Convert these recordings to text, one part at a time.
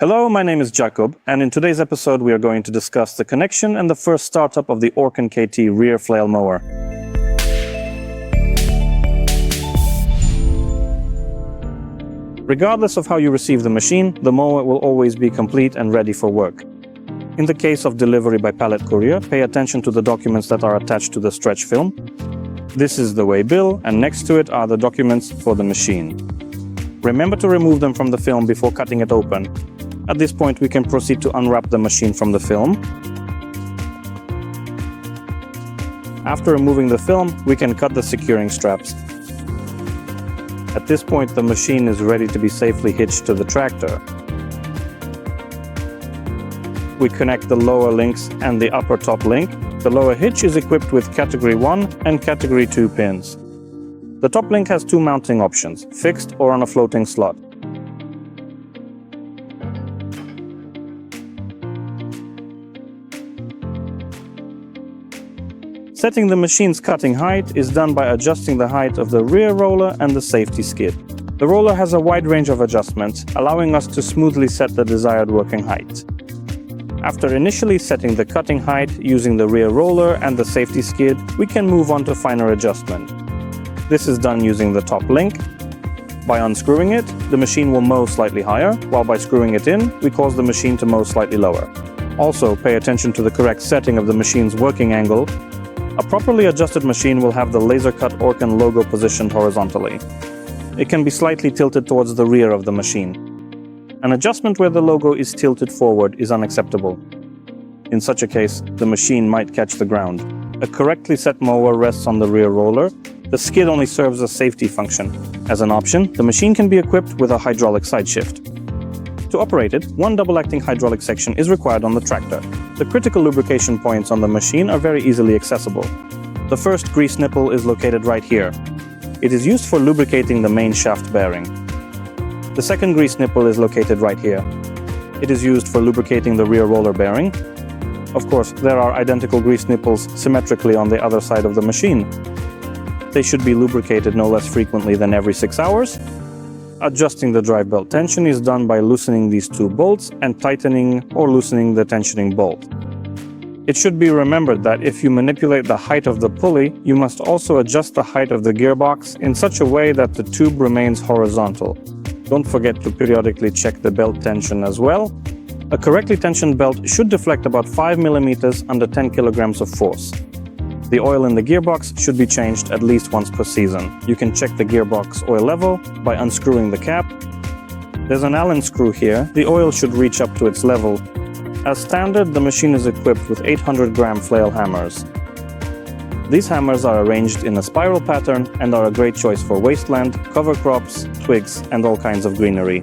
Hello, my name is Jacob, and in today's episode we are going to discuss the connection and the first startup of the ORKAN KT rear flail mower. Regardless of how you receive the machine, the mower will always be complete and ready for work. In the case of delivery by pallet courier, pay attention to the documents that are attached to the stretch film. This is the weigh bill, and next to it are the documents for the machine. Remember to remove them from the film before cutting it open. At this point, we can proceed to unwrap the machine from the film. After removing the film, we can cut the securing straps. At this point, the machine is ready to be safely hitched to the tractor. We connect the lower links and the upper top link. The lower hitch is equipped with Category 1 and Category 2 pins. The top link has two mounting options, fixed or on a floating slot. Setting the machine's cutting height is done by adjusting the height of the rear roller and the safety skid. The roller has a wide range of adjustments, allowing us to smoothly set the desired working height. After initially setting the cutting height using the rear roller and the safety skid, we can move on to finer adjustment. This is done using the top link. By unscrewing it, the machine will mow slightly higher, while by screwing it in, we cause the machine to mow slightly lower. Also, pay attention to the correct setting of the machine's working angle. A properly adjusted machine will have the laser-cut ORKAN logo positioned horizontally. It can be slightly tilted towards the rear of the machine. An adjustment where the logo is tilted forward is unacceptable. In such a case, the machine might catch the ground. A correctly set mower rests on the rear roller. The skid only serves a safety function. As an option, the machine can be equipped with a hydraulic side shift. To operate it, one double-acting hydraulic section is required on the tractor. The critical lubrication points on the machine are very easily accessible. The first grease nipple is located right here. It is used for lubricating the main shaft bearing. The second grease nipple is located right here. It is used for lubricating the rear roller bearing. Of course, there are identical grease nipples symmetrically on the other side of the machine. They should be lubricated no less frequently than every 6 hours. Adjusting the drive belt tension is done by loosening these two bolts and tightening or loosening the tensioning bolt. It should be remembered that if you manipulate the height of the pulley, you must also adjust the height of the gearbox in such a way that the tube remains horizontal. Don't forget to periodically check the belt tension as well. A correctly tensioned belt should deflect about 5 mm under 10 kg of force. The oil in the gearbox should be changed at least once per season. You can check the gearbox oil level by unscrewing the cap. There's an Allen screw here. The oil should reach up to its level. As standard, the machine is equipped with 800-gram flail hammers. These hammers are arranged in a spiral pattern and are a great choice for wasteland, cover crops, twigs, and all kinds of greenery.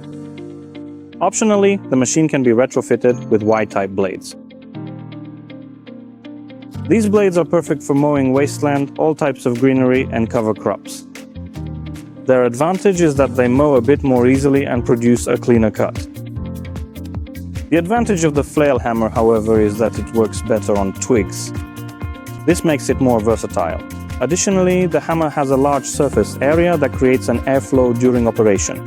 Optionally, the machine can be retrofitted with Y-type blades. These blades are perfect for mowing wasteland, all types of greenery, and cover crops. Their advantage is that they mow a bit more easily and produce a cleaner cut. The advantage of the flail hammer, however, is that it works better on twigs. This makes it more versatile. Additionally, the hammer has a large surface area that creates an airflow during operation.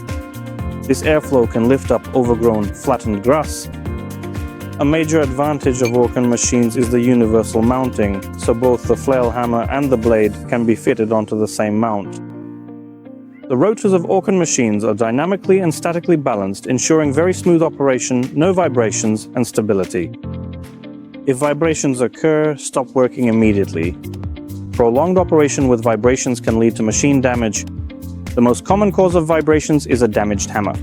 This airflow can lift up overgrown, flattened grass. A major advantage of ORKAN machines is the universal mounting, so both the flail hammer and the blade can be fitted onto the same mount. The rotors of ORKAN machines are dynamically and statically balanced, ensuring very smooth operation, no vibrations, and stability. If vibrations occur, stop working immediately. Prolonged operation with vibrations can lead to machine damage. The most common cause of vibrations is a damaged hammer.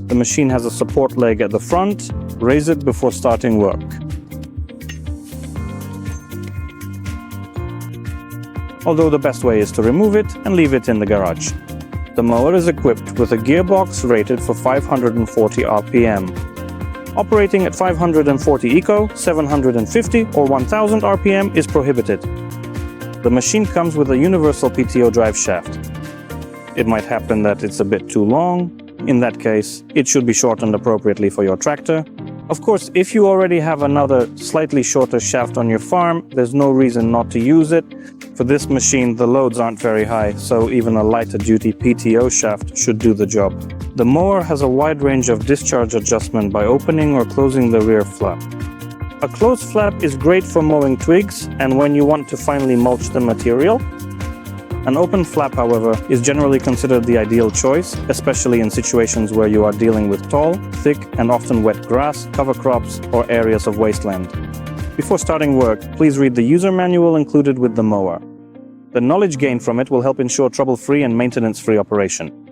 The machine has a support leg at the front. Raise it before starting work. Although the best way is to remove it and leave it in the garage. The mower is equipped with a gearbox rated for 540 RPM. Operating at 540 eco, 750 or 1000 RPM is prohibited. The machine comes with a universal PTO drive shaft. It might happen that it's a bit too long. In that case, it should be shortened appropriately for your tractor. Of course, if you already have another slightly shorter shaft on your farm, there's no reason not to use it. For this machine, the loads aren't very high, so even a lighter duty PTO shaft should do the job. The mower has a wide range of discharge adjustment by opening or closing the rear flap. A closed flap is great for mowing twigs and when you want to finely mulch the material. An open flap, however, is generally considered the ideal choice, especially in situations where you are dealing with tall, thick, and often wet grass, cover crops, or areas of wasteland. Before starting work, please read the user manual included with the mower. The knowledge gained from it will help ensure trouble-free and maintenance-free operation.